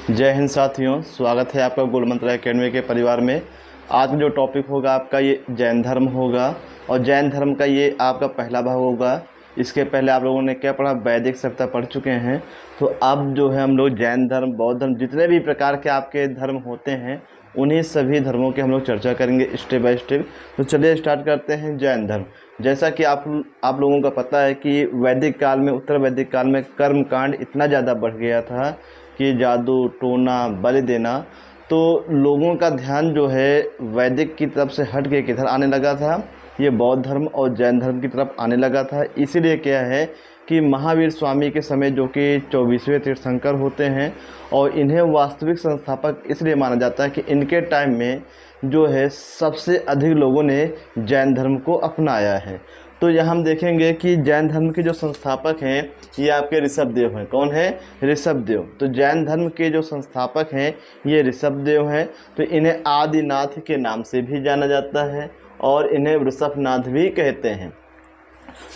जय हिंद साथियों, स्वागत है आपका गोल मंत्र एकेडमी के परिवार में। आज जो टॉपिक होगा आपका ये जैन धर्म होगा और जैन धर्म का ये आपका पहला भाग होगा। इसके पहले आप लोगों ने क्या पढ़ा, वैदिक सभ्यता पढ़ चुके हैं। तो अब जो है हम लोग जैन धर्म, बौद्ध धर्म, जितने भी प्रकार के आपके धर्म होते हैं उन्हीं सभी धर्मों की हम लोग चर्चा करेंगे स्टेप बाय स्टेप। तो चलिए स्टार्ट करते हैं जैन धर्म। जैसा कि आप लोगों का पता है कि वैदिक काल में, उत्तर वैदिक काल में कर्म कांड इतना ज़्यादा बढ़ गया था कि जादू टोना बलि देना, तो लोगों का ध्यान जो है वैदिक की तरफ से हट के किधर आने लगा था, ये बौद्ध धर्म और जैन धर्म की तरफ आने लगा था। इसीलिए क्या है कि महावीर स्वामी के समय, जो कि 24वें तीर्थंकर होते हैं, और इन्हें वास्तविक संस्थापक इसलिए माना जाता है कि इनके टाइम में जो है सबसे अधिक लोगों ने जैन धर्म को अपनाया है। तो यहाँ हम देखेंगे कि जैन धर्म के जो संस्थापक हैं ये आपके ऋषभदेव हैं। कौन है? ऋषभदेव। तो जैन धर्म के जो संस्थापक हैं ये ऋषभदेव हैं। तो इन्हें आदिनाथ के नाम से भी जाना जाता है और इन्हें वृषभनाथ भी कहते हैं।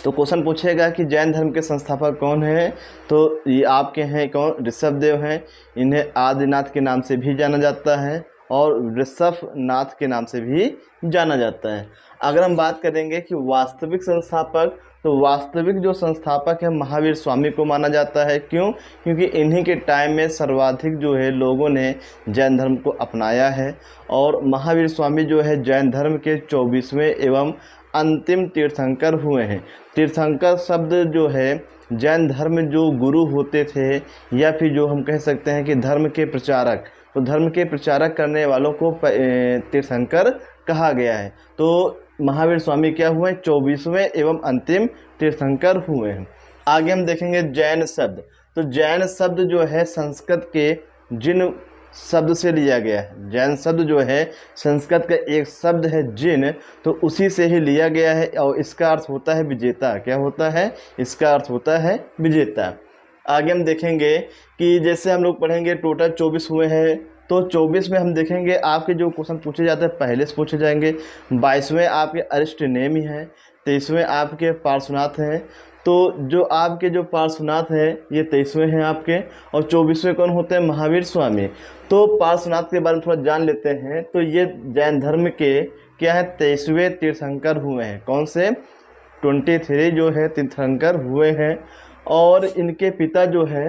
तो क्वेश्चन पूछेगा कि जैन धर्म के संस्थापक कौन है, तो ये आपके हैं कौन? ऋषभदेव हैं। इन्हें आदिनाथ के नाम से भी जाना जाता है और वृषभनाथ के नाम से भी जाना जाता है। अगर हम बात करेंगे कि वास्तविक संस्थापक, तो वास्तविक जो संस्थापक है महावीर स्वामी को माना जाता है। क्यों? क्योंकि इन्हीं के टाइम में सर्वाधिक जो है लोगों ने जैन धर्म को अपनाया है। और महावीर स्वामी जो है जैन धर्म के 24वें एवं अंतिम तीर्थंकर हुए हैं। तीर्थंकर शब्द जो है जैन धर्म जो गुरु होते थे, या फिर जो हम कह सकते हैं कि धर्म के प्रचारक, तो धर्म के प्रचारक करने वालों को तीर्थंकर कहा गया है। तो महावीर स्वामी क्या हुए? 24वें एवं अंतिम तीर्थंकर हुए हैं। आगे हम देखेंगे जैन शब्द। तो जैन शब्द जो है संस्कृत के जिन शब्द से लिया गया है। जैन शब्द जो है संस्कृत का एक शब्द है जिन, तो उसी से ही लिया गया है और इसका अर्थ होता है विजेता। क्या होता है? इसका अर्थ होता है विजेता। आगे हम देखेंगे कि जैसे हम लोग पढ़ेंगे टोटल 24 हुए हैं, तो 24 में हम देखेंगे आपके जो क्वेश्चन पूछे जाते हैं पहले से पूछे जाएंगे। 22वें आपके अरिष्टनेमी हैं, 23वें आपके पार्श्वनाथ हैं। तो जो आपके जो पार्श्वनाथ हैं ये 23वें हैं आपके, और 24वें कौन होते हैं? महावीर स्वामी। तो पार्श्वनाथ के बारे में थोड़ा जान लेते हैं। तो ये जैन धर्म के क्या है? 23वें तीर्थंकर हुए हैं। कौन से? 23 जो है तीर्थंकर हुए हैं। और इनके पिता जो है,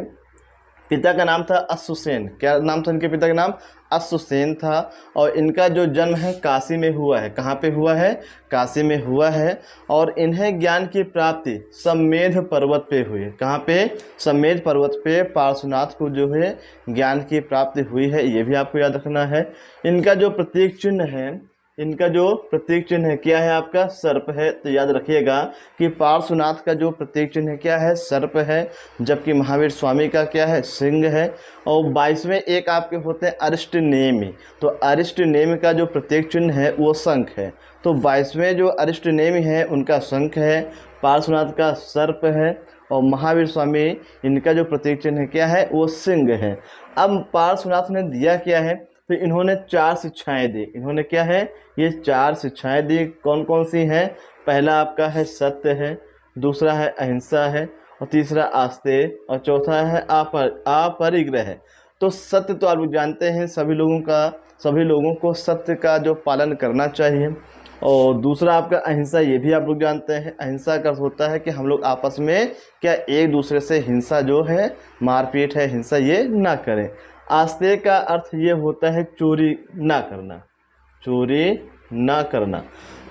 पिता का नाम था अश्वसेन। क्या नाम था इनके पिता का नाम? अश्वसेन था। और इनका जो जन्म है काशी में हुआ है। कहाँ पे हुआ है? काशी में हुआ है। और इन्हें ज्ञान की प्राप्ति सम्मेध पर्वत पे हुई है। कहाँ पे? सम्मेध पर्वत पे पार्श्वनाथ को जो है ज्ञान की प्राप्ति हुई है। ये भी आपको याद रखना है। इनका जो प्रतीक चिन्ह है, इनका जो प्रतीक चिन्ह है क्या है? आपका सर्प है। तो याद रखिएगा कि पार्श्वनाथ का जो प्रतीक चिन्ह क्या है? सर्प है, जबकि महावीर स्वामी का क्या है? सिंह है। और 22वें एक आपके होते हैं अरिष्टनेमी। तो अरिष्टनेमी का जो प्रतीक चिन्ह है वो शंख है। तो 22वें जो अरिष्टनेमी है उनका शंख है, पार्श्वनाथ का सर्प है, और महावीर स्वामी इनका जो प्रतीक चिन्ह क्या है? वो सिंह है। अब पार्श्वनाथ ने दिया क्या है? तो इन्होंने 4 शिक्षाएं दी। इन्होंने क्या है? ये 4 शिक्षाएं दी। कौन कौन सी हैं? पहला आपका है सत्य है, दूसरा है अहिंसा है, और तीसरा आस्तेय, और चौथा है अपरिग्रह। तो सत्य तो आप लोग जानते हैं, सभी लोगों को सत्य का जो पालन करना चाहिए। और दूसरा आपका अहिंसा, ये भी आप लोग जानते हैं। अहिंसा का अर्थ होता है कि हम लोग आपस में क्या एक दूसरे से हिंसा जो है, मारपीट है, हिंसा ये ना करें। आस्तेय का अर्थ ये होता है चोरी ना करना, चोरी ना करना।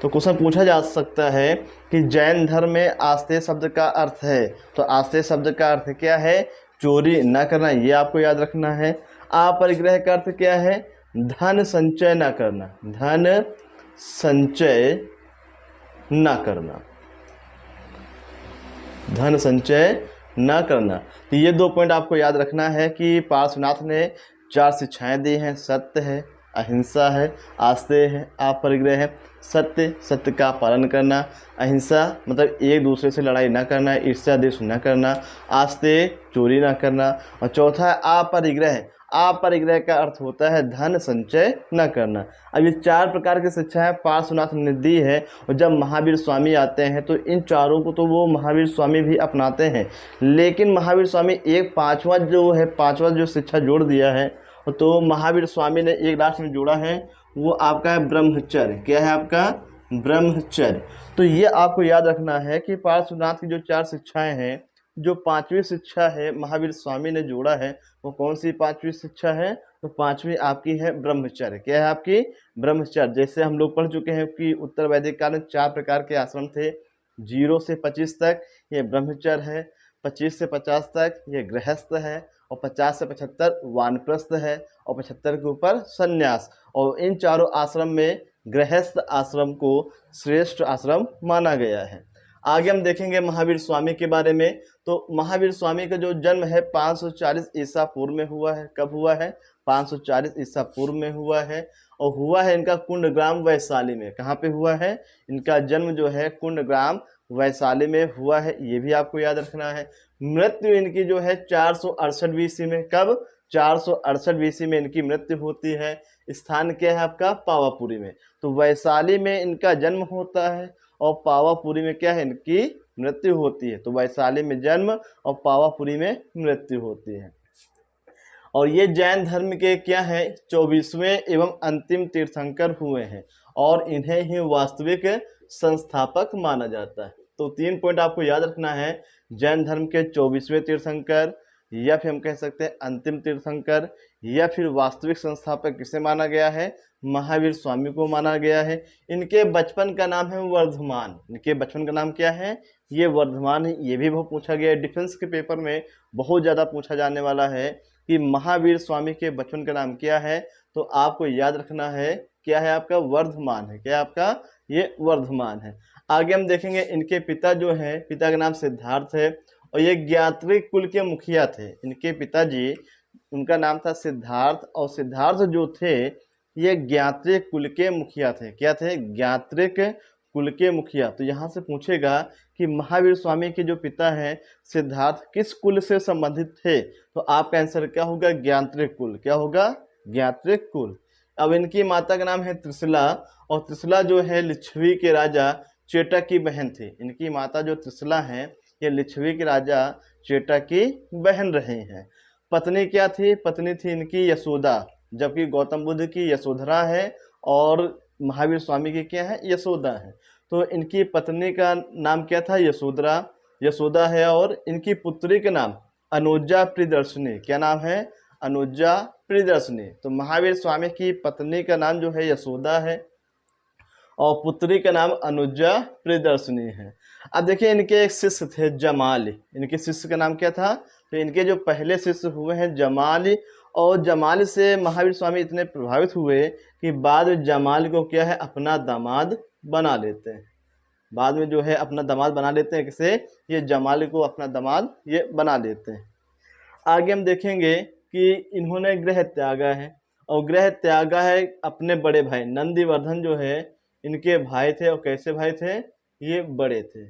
तो क्वेश्चन पूछा जा सकता है कि जैन धर्म में आस्तेय शब्द का अर्थ है, तो आस्तेय शब्द का अर्थ क्या है? चोरी ना करना। ये आपको याद रखना है। अपरिग्रह का अर्थ क्या है? धन संचय ना करना, धन संचय ना करना, धन संचय ना करना। तो ये 2 पॉइंट आपको याद रखना है कि पार्श्वनाथ ने 4 शिक्षाएं दी हैं। सत्य है, अहिंसा है, आस्तेय है, अपरिग्रह है। सत्य, सत्य का पालन करना। अहिंसा मतलब एक दूसरे से लड़ाई ना करना, ईर्ष्या द्वेष ना करना। आस्तेय, चोरी ना करना। और चौथा है अपरिग्रह। अपरिग्रह का अर्थ होता है धन संचय न करना। अब ये 4 प्रकार की शिक्षाएं पार्श्वनाथ ने दी है, और जब महावीर स्वामी आते हैं तो इन चारों को तो वो महावीर स्वामी भी अपनाते हैं, लेकिन महावीर स्वामी एक पांचवा जो शिक्षा जोड़ दिया है तो महावीर स्वामी ने एक लास्ट में जोड़ा है, वो आपका है ब्रह्मचर्य। क्या है आपका? ब्रह्मचर्य। तो ये आपको याद रखना है कि पार्श्वनाथ की जो 4 शिक्षाएं हैं, जो 5वीं शिक्षा है महावीर स्वामी ने जोड़ा है, वो कौन सी 5वीं शिक्षा है? तो 5वीं आपकी है ब्रह्मचर्य। क्या है आपकी? ब्रह्मचर्य। जैसे हम लोग पढ़ चुके हैं कि उत्तर वैदिक काल में 4 प्रकार के आश्रम थे। 0 से 25 तक ये ब्रह्मचर्य है, 25 से 50 तक ये गृहस्थ है, और 50 से 75 वानप्रस्थ है, और 75 के ऊपर संन्यास। और इन चारों आश्रम में गृहस्थ आश्रम को श्रेष्ठ आश्रम माना गया है। आगे हम देखेंगे महावीर स्वामी के बारे में। तो महावीर स्वामी का जो जन्म है 540 ईसा पूर्व में हुआ है। कब हुआ है? 540 ईसा पूर्व में हुआ है, और हुआ है इनका कुंडग्राम वैशाली में। कहाँ पे हुआ है? इनका जन्म जो है कुंडग्राम वैशाली में हुआ है, ये भी आपको याद रखना है। मृत्यु इनकी जो है 468 बीसी में। कब? 468 बीसी में इनकी मृत्यु होती है। स्थान क्या है आपका? पावापुरी में। तो वैशाली में इनका जन्म होता है, और पावापुरी में क्या है? इनकी मृत्यु होती है। तो वैशाली में जन्म और पावापुरी में मृत्यु होती है। और ये जैन धर्म के क्या है? 24वें एवं अंतिम तीर्थंकर हुए हैं, और इन्हें ही वास्तविक संस्थापक माना जाता है। तो 3 पॉइंट आपको याद रखना है। जैन धर्म के 24वें तीर्थंकर, या फिर हम कह सकते हैं अंतिम तीर्थंकर, या फिर वास्तविक संस्थापक किसे माना गया है? महावीर स्वामी को माना गया है। इनके बचपन का नाम है वर्धमान। इनके बचपन का नाम क्या है? ये वर्धमान है। ये भी बहुत पूछा गया है, डिफेंस के पेपर में बहुत ज़्यादा पूछा जाने वाला है कि महावीर स्वामी के बचपन का नाम क्या है। तो आपको याद रखना है, क्या है आपका? वर्धमान है। क्या आपका? ये वर्धमान है। आगे हम देखेंगे इनके पिता जो है, पिता का नाम सिद्धार्थ है, और ये ज्ञात्रिक कुल के मुखिया थे। इनके पिताजी, उनका नाम था सिद्धार्थ, और सिद्धार्थ जो थे ये ज्ञात्रिक कुल के मुखिया थे। क्या थे? ज्ञात्रिक कुल के मुखिया। तो यहाँ से पूछेगा कि महावीर स्वामी के जो पिता हैं सिद्धार्थ किस कुल से संबंधित थे? तो आपका आंसर क्या होगा? ज्ञात्रिक कुल। क्या होगा? ज्ञात्रिक कुल। अब इनकी माता का नाम है त्रिशला, और त्रिशला जो है लिच्छवी के राजा चेटक की बहन थी। इनकी माता जो त्रिशला है ये लिच्छवी के राजा चेटक की बहन रही हैं। पत्नी क्या थी? पत्नी थी इनकी यशोदा, जबकि गौतम बुद्ध की यशोधरा है और महावीर स्वामी की क्या है? यशोदा है। तो इनकी पत्नी का नाम क्या था? यशोधरा, यशोदा है, और इनकी पुत्री का नाम अनुजा प्रियदर्शनी। क्या नाम है? अनुजा प्रियदर्शनी। तो महावीर स्वामी की पत्नी का नाम जो है यशोदा है, और पुत्री का नाम अनुजा प्रियदर्शनी है। अब देखिए इनके एक शिष्य थे जमाल। इनके शिष्य का नाम क्या था? तो इनके जो पहले शिष्य हुए हैं जमाल, और जमाल से महावीर स्वामी इतने प्रभावित हुए कि बाद में जमाल को क्या है? अपना दामाद बना लेते हैं। बाद में जो है अपना दामाद बना लेते हैं। किसे? ये जमाल को अपना दामाद ये बना लेते हैं। आगे हम देखेंगे कि इन्होंने गृह त्यागा है, और गृह त्यागा है अपने बड़े भाई नंदीवर्धन जो है इनके भाई थे। और कैसे भाई थे? ये बड़े थे।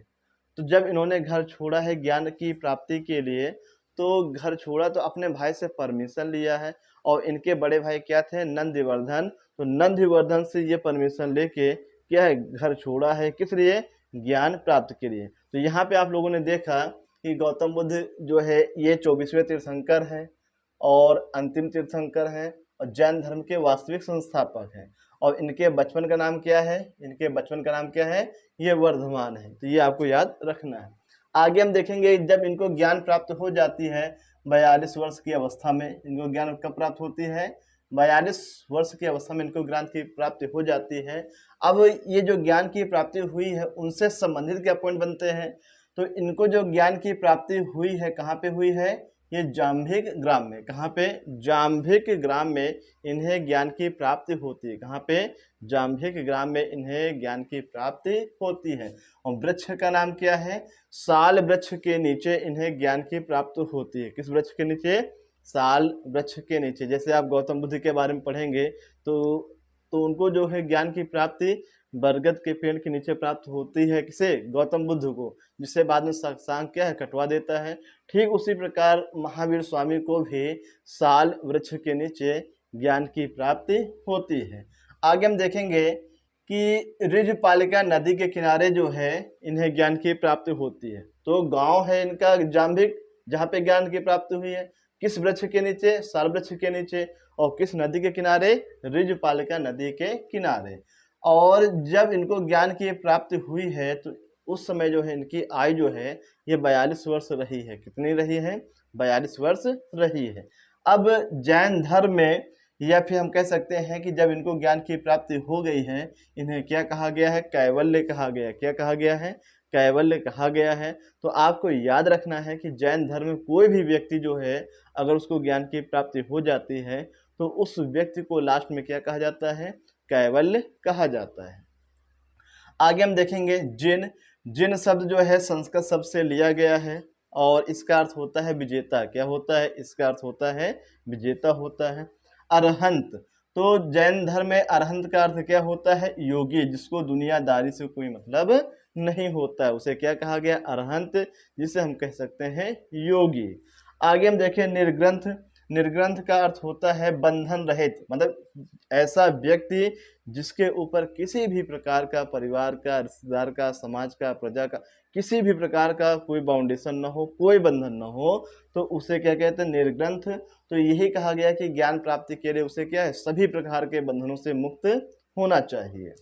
तो जब इन्होंने घर छोड़ा है ज्ञान की प्राप्ति के लिए, तो घर छोड़ा तो अपने भाई से परमिशन लिया है, और इनके बड़े भाई क्या थे? नंदीवर्धन। तो नंदीवर्धन से ये परमिशन लेके क्या है? घर छोड़ा है। किस लिए? ज्ञान प्राप्त के लिए। तो यहाँ पे आप लोगों ने देखा कि गौतम बुद्ध जो है ये 24वें तीर्थंकर हैं, और अंतिम तीर्थंकर हैं, और जैन धर्म के वास्तविक संस्थापक हैं। और इनके बचपन का नाम क्या है? इनके बचपन का नाम क्या है? ये वर्धमान है। तो ये आपको याद रखना है। आगे हम देखेंगे जब इनको ज्ञान प्राप्त हो जाती है 42 वर्ष की अवस्था में। इनको ज्ञान कब प्राप्त होती है? 42 वर्ष की अवस्था में इनको ज्ञान की प्राप्ति हो जाती है। अब ये जो ज्ञान की प्राप्ति हुई है उनसे संबंधित क्या पॉइंट बनते हैं? तो इनको जो ज्ञान की प्राप्ति हुई है कहाँ पे हुई है? ये जाम्भिक ग्राम में। कहाँ पे? जाम्भिक ग्राम में इन्हें ज्ञान की प्राप्ति होती है। कहाँ पे? जाम्भिक ग्राम में इन्हें ज्ञान की प्राप्ति होती है। और वृक्ष का नाम क्या है? साल वृक्ष के नीचे इन्हें ज्ञान की प्राप्ति होती है। किस वृक्ष के नीचे? साल वृक्ष के नीचे। जैसे आप गौतम बुद्ध के बारे में पढ़ेंगे तो उनको जो है ज्ञान की प्राप्ति बरगद के पेड़ के नीचे प्राप्त होती है। किसे? गौतम बुद्ध को, जिससे बाद में शशांक क्या है? कटवा देता है। ठीक उसी प्रकार महावीर स्वामी को भी साल वृक्ष के नीचे ज्ञान की प्राप्ति होती है। आगे हम देखेंगे कि ऋजपालिका नदी के किनारे जो है इन्हें ज्ञान की प्राप्ति होती है। तो गांव है इनका जाम्भिक, जहाँ पे ज्ञान की प्राप्ति हुई है। किस वृक्ष के नीचे? साल वृक्ष के नीचे। और किस नदी के किनारे? ऋजपालिका नदी के किनारे। और जब इनको ज्ञान की प्राप्ति हुई है तो उस समय जो है इनकी आयु जो है ये 42 वर्ष रही है। कितनी रही है? 42 वर्ष रही है। अब जैन धर्म में, या फिर हम कह सकते हैं कि जब इनको ज्ञान की प्राप्ति हो गई है, इन्हें क्या कहा गया है? कैवल्य कहा गया है। क्या कहा गया है? कैवल्य कहा गया है। तो आपको याद रखना है कि जैन धर्म में कोई भी व्यक्ति जो है अगर उसको ज्ञान की प्राप्ति हो जाती है तो उस व्यक्ति को लास्ट में क्या कहा जाता है? कैवल्य कहा जाता है। आगे हम देखेंगे जिन। जिन शब्द जो है संस्कृत शब्द से लिया गया है और इसका अर्थ होता है विजेता। क्या होता है? इसका अर्थ होता है विजेता होता है। अरहंत, तो जैन धर्म में अरहंत का अर्थ क्या होता है? योगी, जिसको दुनियादारी से कोई मतलब नहीं होता है, उसे क्या कहा गया? अरहंत, जिसे हम कह सकते हैं योगी। आगे हम देखें निर्ग्रंथ। निर्ग्रंथ का अर्थ होता है बंधन रहित, मतलब ऐसा व्यक्ति जिसके ऊपर किसी भी प्रकार का, परिवार का, रिश्तेदार का, समाज का, प्रजा का, किसी भी प्रकार का कोई बाउंडेशन न हो, कोई बंधन न हो, तो उसे क्या कहते हैं? निर्ग्रंथ। तो यही कहा गया कि ज्ञान प्राप्ति के लिए उसे क्या है? सभी प्रकार के बंधनों से मुक्त होना चाहिए।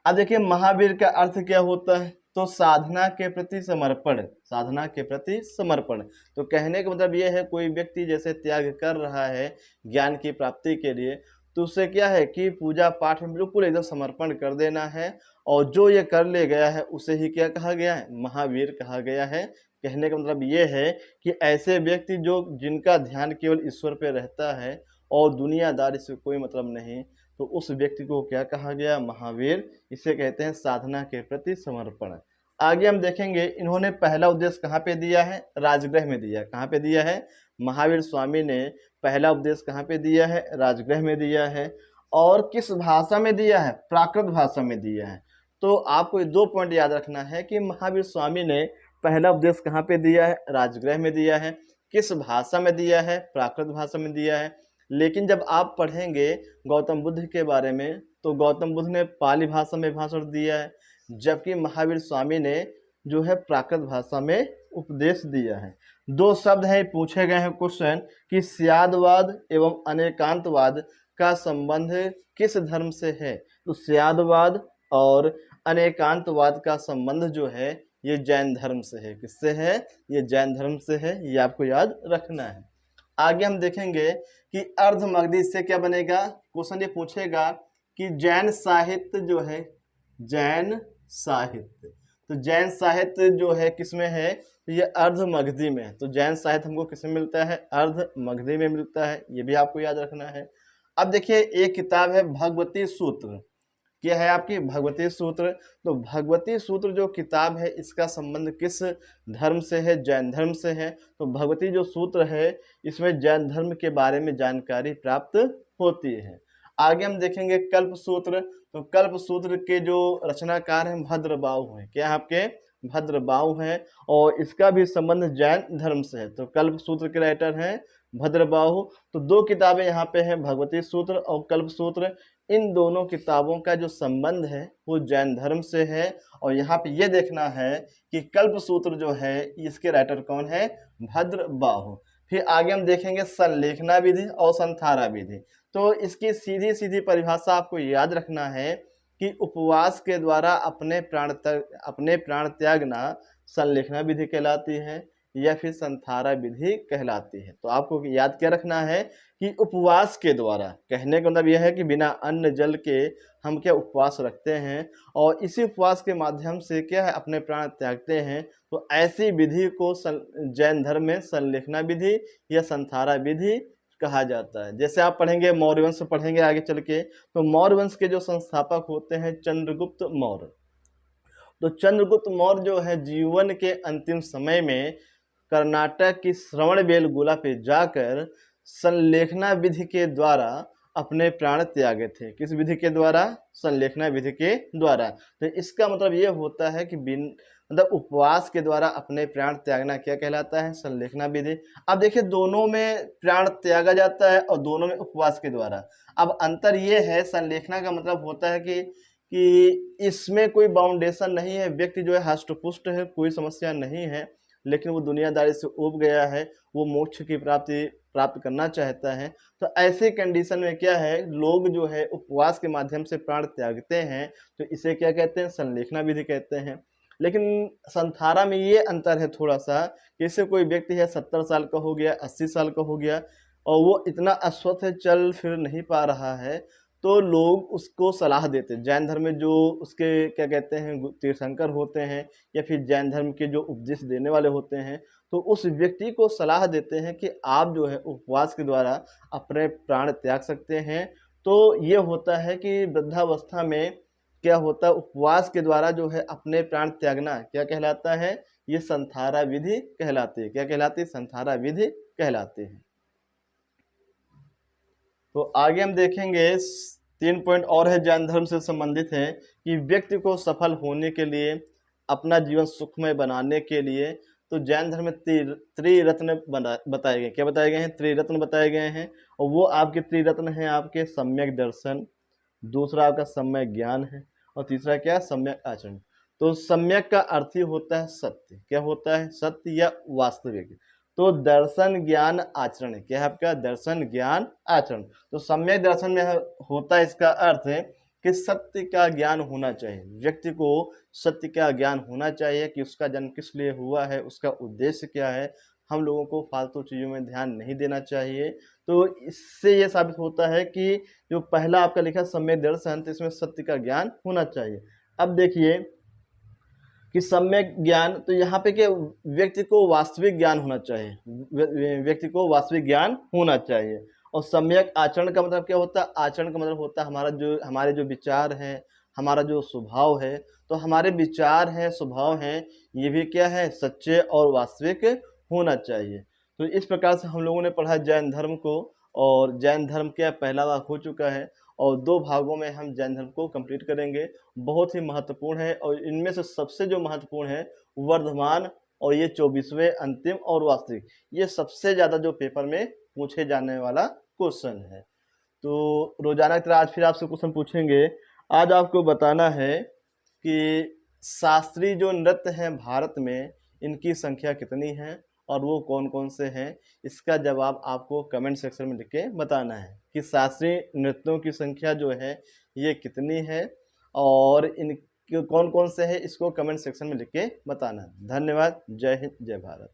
अब देखिए महावीर का अर्थ क्या होता है? तो साधना के प्रति समर्पण। साधना के प्रति समर्पण, तो कहने का मतलब ये है कोई व्यक्ति जैसे त्याग कर रहा है ज्ञान की प्राप्ति के लिए, तो उससे क्या है कि पूजा पाठ में बिल्कुल एकदम समर्पण कर देना है। और जो ये कर ले गया है उसे ही क्या कहा गया है? महावीर कहा गया है। कहने का मतलब ये है कि ऐसे व्यक्ति जो जिनका ध्यान केवल ईश्वर पे रहता है और दुनियादारी से कोई मतलब नहीं, तो उस व्यक्ति को क्या कहा गया? महावीर। इसे कहते हैं साधना के प्रति समर्पण। आगे हम देखेंगे इन्होंने पहला उपदेश कहाँ पे दिया है? राजगृह में दिया है। कहाँ पे दिया है? महावीर स्वामी ने पहला उपदेश कहाँ पे दिया है? राजगृह में दिया है। और किस भाषा में दिया है? प्राकृत भाषा में दिया है। तो आपको ये 2 पॉइंट याद रखना है कि महावीर स्वामी ने पहला उपदेश कहाँ पे दिया है? राजगृह में दिया है। किस भाषा में दिया है? प्राकृत भाषा में दिया है। लेकिन जब आप पढ़ेंगे गौतम बुद्ध के बारे में तो गौतम बुद्ध ने पाली भाषा में भाषण दिया है, जबकि महावीर स्वामी ने जो है प्राकृत भाषा में उपदेश दिया है। 2 शब्द हैं पूछे गए हैं क्वेश्चन कि स्यादवाद एवं अनेकांतवाद का संबंध किस धर्म से है? तो स्यादवाद और अनेकांतवाद का संबंध जो है ये जैन धर्म से है। किससे है? ये जैन धर्म से है। ये आपको याद रखना है। आगे हम देखेंगे कि अर्धमगधी से क्या बनेगा? क्वेश्चन ये पूछेगा कि जैन साहित्य जो है, जैन साहित्य, तो जैन साहित्य जो है किसमें है? तो ये अर्धमगधी में है। तो जैन साहित्य हमको किसमें मिलता है? अर्धमगधी में मिलता है। ये भी आपको याद रखना है। अब देखिए एक किताब है भगवती सूत्र। क्या है आपकी? भगवती सूत्र। तो भगवती सूत्र जो किताब है इसका संबंध किस धर्म से है? जैन धर्म से है। तो भगवती जो सूत्र है इसमें जैन धर्म के बारे में जानकारी प्राप्त होती है। आगे हम देखेंगे कल्प सूत्र। तो कल्प सूत्र के जो रचनाकार हैं भद्रबाहु हैं। क्या आपके? भद्रबाहु हैं। और इसका भी संबंध जैन धर्म से है। तो कल्प सूत्र के राइटर हैं भद्रबाहु। तो 2 किताबें यहाँ पे हैं, भगवती सूत्र और कल्प सूत्र। इन दोनों किताबों का जो संबंध है वो जैन धर्म से है। और यहाँ पे ये देखना है कि कल्प सूत्र जो है इसके राइटर कौन है? भद्रबाहु। फिर आगे हम देखेंगे संलेखना विधि और संथारा विधि। तो इसकी सीधी सीधी परिभाषा आपको याद रखना है कि उपवास के द्वारा अपने प्राण त्यागना संलेखना विधि कहलाती है या फिर संथारा विधि कहलाती है। तो आपको याद क्या रखना है कि उपवास के द्वारा, कहने का मतलब यह है कि बिना अन्न जल के हम क्या उपवास रखते हैं और इसी उपवास के माध्यम से क्या है अपने प्राण त्यागते हैं। तो ऐसी विधि को जैन धर्म में संलेखना विधि या संथारा विधि कहा जाता है। जैसे आप पढ़ेंगे मौर्य वंश पढ़ेंगे आगे चल के, तो मौर्य वंश के जो संस्थापक होते हैं चंद्रगुप्त मौर्य। तो चंद्रगुप्त मौर्य जो है जीवन के अंतिम समय में कर्नाटक की श्रवणबेलगोला पे जाकर संलेखना विधि के द्वारा अपने प्राण त्यागे थे। किस विधि के द्वारा? संलेखना विधि के द्वारा। तो इसका मतलब ये होता है कि मतलब उपवास के द्वारा अपने प्राण त्यागना क्या कहलाता है? संलेखना विधि। अब देखिए दोनों में प्राण त्यागा जाता है और दोनों में उपवास के द्वारा। अब अंतर ये है, संलेखना का मतलब होता है कि इसमें कोई बाउंडेशन नहीं है, व्यक्ति जो है हष्ट पुष्ट है, कोई समस्या नहीं है। लेकिन वो दुनियादारी से ऊब गया है, वो मोक्ष की प्राप्ति प्राप्त करना चाहता है। तो ऐसे कंडीशन में क्या है, लोग जो है उपवास के माध्यम से प्राण त्यागते हैं, तो इसे क्या कहते हैं, संलेखना विधि कहते हैं। लेकिन संथारा में ये अंतर है थोड़ा सा, जैसे कोई व्यक्ति है 70 साल का हो गया, 80 साल का हो गया और वो इतना अस्वस्थ है, चल फिर नहीं पा रहा है, तो लोग उसको सलाह देते हैं। जैन धर्म में जो उसके क्या कहते हैं तीर्थंकर होते हैं या फिर जैन धर्म के जो उपदेश देने वाले होते हैं, तो उस व्यक्ति को सलाह देते हैं कि आप जो है उपवास के द्वारा अपने प्राण त्याग सकते हैं। तो ये होता है कि वृद्धावस्था में क्या होता है, उपवास के द्वारा जो है अपने प्राण त्यागना क्या कहलाता है, ये संथारा विधि कहलाती है। क्या कहलाती है, संथारा विधि कहलाती है। तो आगे हम देखेंगे 3 पॉइंट और है जैन धर्म से संबंधित है कि व्यक्ति को सफल होने के लिए, अपना जीवन सुखमय बनाने के लिए, तो जैन धर्म में त्रिरत्न बताए गए। क्या बताए गए हैं, त्रिरत्न बताए गए हैं। और वो आपके त्रिरत्न हैं आपके सम्यक दर्शन, दूसरा आपका सम्यक ज्ञान है और तीसरा क्या, सम्यक आचरण। तो सम्यक का अर्थ ही होता है सत्य। क्या होता है, सत्य या वास्तविक। तो दर्शन ज्ञान आचरण है, क्या है आपका, दर्शन ज्ञान आचरण। तो सम्यक दर्शन में होता है, इसका अर्थ है कि सत्य का ज्ञान होना चाहिए, व्यक्ति को सत्य का ज्ञान होना चाहिए कि उसका जन्म किस लिए हुआ है, उसका उद्देश्य क्या है। हम लोगों को फालतू चीज़ों में ध्यान नहीं देना चाहिए। तो इससे ये साबित होता है कि जो पहला आपका लिखा सम्यक दर्शन, तो इसमें सत्य का ज्ञान होना चाहिए। अब देखिए कि सम्यक ज्ञान, तो यहाँ पे क्या, व्यक्ति को वास्तविक ज्ञान होना चाहिए, व्यक्ति को वास्तविक ज्ञान होना चाहिए। और सम्यक आचरण का मतलब क्या होता है, आचरण का मतलब होता है हमारे जो विचार हैं, हमारा जो स्वभाव है। तो हमारे विचार हैं, स्वभाव हैं, ये भी क्या है, सच्चे और वास्तविक होना चाहिए। तो इस प्रकार से हम लोगों ने पढ़ा जैन धर्म को, और जैन धर्म क्या पहला भाग हो चुका है और 2 भागों में हम जैन धर्म को कंप्लीट करेंगे। बहुत ही महत्वपूर्ण है और इनमें से सबसे जो महत्वपूर्ण है वर्धमान और ये 24वें अंतिम और वास्तविक, ये सबसे ज़्यादा जो पेपर में पूछे जाने वाला क्वेश्चन है। तो रोजाना की तरह आज फिर आपसे क्वेश्चन पूछेंगे। आज आपको बताना है कि शास्त्रीय जो नृत्य हैं भारत में, इनकी संख्या कितनी है और वो कौन कौन से हैं। इसका जवाब आपको कमेंट सेक्शन में लिख के बताना है कि शास्त्रीय नृत्यों की संख्या जो है ये कितनी है और इन कौन कौन से है, इसको कमेंट सेक्शन में लिख के बताना है। धन्यवाद। जय हिंद, जय भारत।